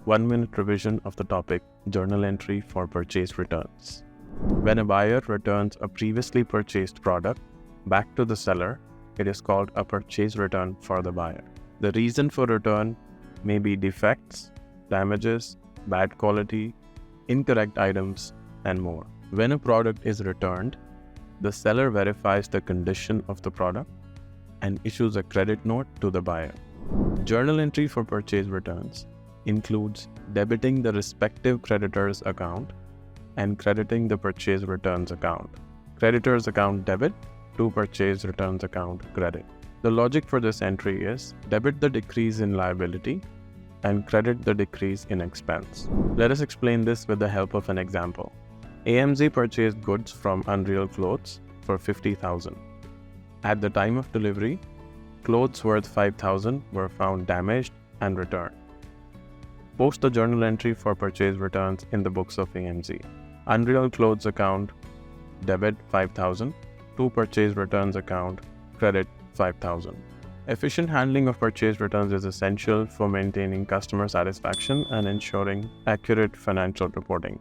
1-minute revision of the topic Journal Entry for Purchase Returns. When a buyer returns a previously purchased product back to the seller, it is called a purchase return for the buyer. The reason for return may be defects, damages, bad quality, incorrect items, and more. When a product is returned, the seller verifies the condition of the product and issues a credit note to the buyer. Journal entry for purchase returns includes debiting the respective creditor's account and crediting the purchase returns account. Creditor's account debit to purchase returns account credit. The logic for this entry is debit the decrease in liability and credit the decrease in expense. Let us explain this with the help of an example. AMZ purchased goods from Unreal Clothes for $50,000. At the time of delivery, clothes worth $5,000 were found damaged and returned. Post the journal entry for purchase returns in the books of AMZ. Unreal Clothes account debit $5,000 to purchase returns account credit $5,000. Efficient handling of purchase returns is essential for maintaining customer satisfaction and ensuring accurate financial reporting.